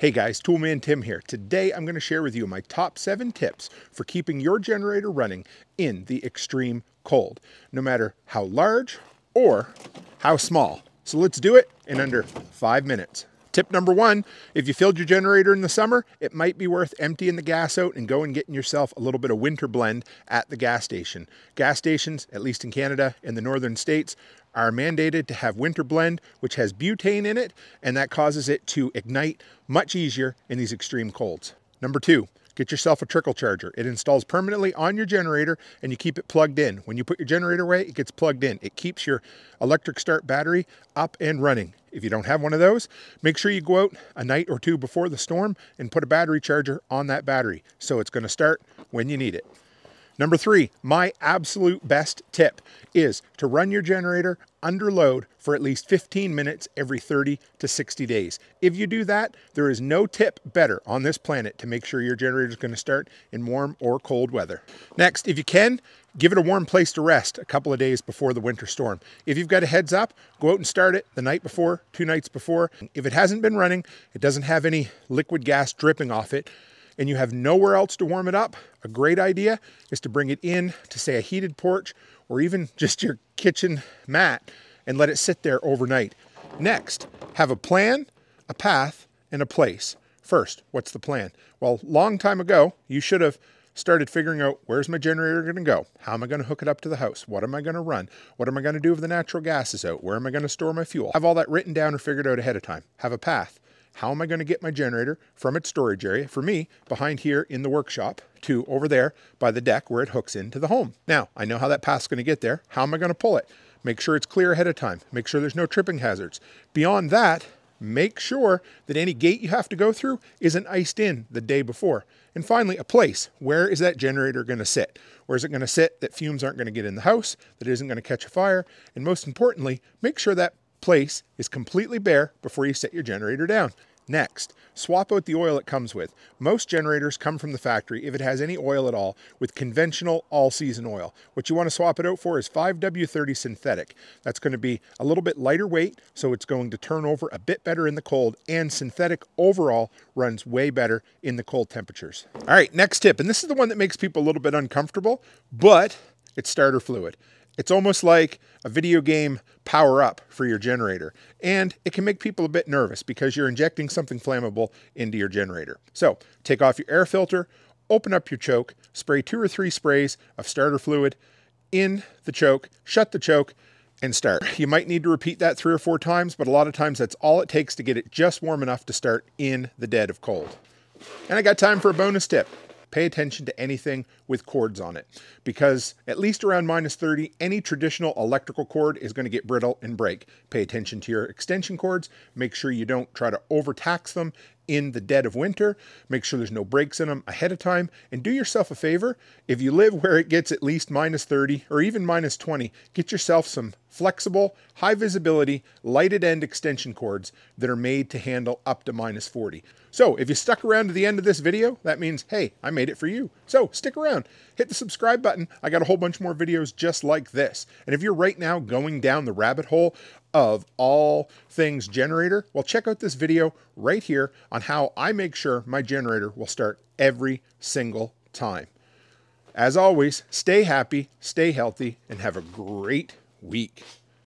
Hey guys, Toolman Tim here. Today I'm going to share with you my top 7 tips for keeping your generator running in the extreme cold, no matter how large or how small. So let's do it in under 5 minutes. Tip number 1, if you filled your generator in the summer, it might be worth emptying the gas out and going and getting yourself a little bit of winter blend at the gas station. Gas stations, at least in Canada and the northern states, are mandated to have winter blend, which has butane in it, and that causes it to ignite much easier in these extreme colds. Number 2, get yourself a Trickle Charger. It installs permanently on your generator and you keep it plugged in. When you put your generator away, it gets plugged in. It keeps your electric start battery up and running. If you don't have one of those, make sure you go out a night or two before the storm and put a battery charger on that battery, so it's going to start when you need it. Number 3, my absolute best tip is to run your generator under load for at least 15 minutes every 30 to 60 days. If you do that, there is no tip better on this planet to make sure your generator is going to start in warm or cold weather. Next, if you can, give it a warm place to rest a couple of days before the winter storm. If you've got a heads up, go out and start it the night before, 2 nights before. If it hasn't been running, it doesn't have any liquid gas dripping off it, and you have nowhere else to warm it up, a great idea is to bring it in to, say, a heated porch or even just your kitchen mat and let it sit there overnight. Next, have a plan, a path, and a place. First, what's the plan? Well, long time ago, you should have started figuring out, where's my generator going to go? How am I going to hook it up to the house? What am I going to run? What am I going to do if the natural gas is out? Where am I going to store my fuel? Have all that written down or figured out ahead of time. Have a path. How am I going to get my generator from its storage area, for me, behind here in the workshop, to over there by the deck where it hooks into the home? Now, I know how that path's going to get there. How am I going to pull it? Make sure it's clear ahead of time. Make sure there's no tripping hazards. Beyond that, make sure that any gate you have to go through isn't iced in the day before. And finally, a place. Where is that generator going to sit? Where is it going to sit that fumes aren't going to get in the house, that it isn't going to catch a fire? And most importantly, make sure that place is completely bare before you set your generator down. Next, swap out the oil it comes with. Most generators come from the factory, if it has any oil at all, with conventional all-season oil. What you want to swap it out for is 5W30 synthetic. That's going to be a little bit lighter weight, so it's going to turn over a bit better in the cold, and synthetic overall runs way better in the cold temperatures. All right, next tip, and this is the one that makes people a little bit uncomfortable, but it's starter fluid. It's almost like a video game power-up for your generator, and it can make people a bit nervous because you're injecting something flammable into your generator. So take off your air filter, open up your choke, spray 2 or 3 sprays of starter fluid in the choke, shut the choke, and start. You might need to repeat that 3 or 4 times, but a lot of times that's all it takes to get it just warm enough to start in the dead of cold. And I got time for a bonus tip. Pay attention to anything with cords on it, because at least around -30, any traditional electrical cord is going to get brittle and break. Pay attention to your extension cords. Make sure you don't try to overtax them in the dead of winter. Make sure there's no breaks in them ahead of time, and do yourself a favor. If you live where it gets at least -30 or even -20, get yourself some flexible, high visibility, lighted end extension cords that are made to handle up to -40. So if you stuck around to the end of this video, that means, hey, I made it for you. So stick around, hit the subscribe button. I got a whole bunch more videos just like this. And if you're right now going down the rabbit hole of all things generator, well, check out this video right here on how I make sure my generator will start every single time. As always, stay happy, stay healthy, and have a great week.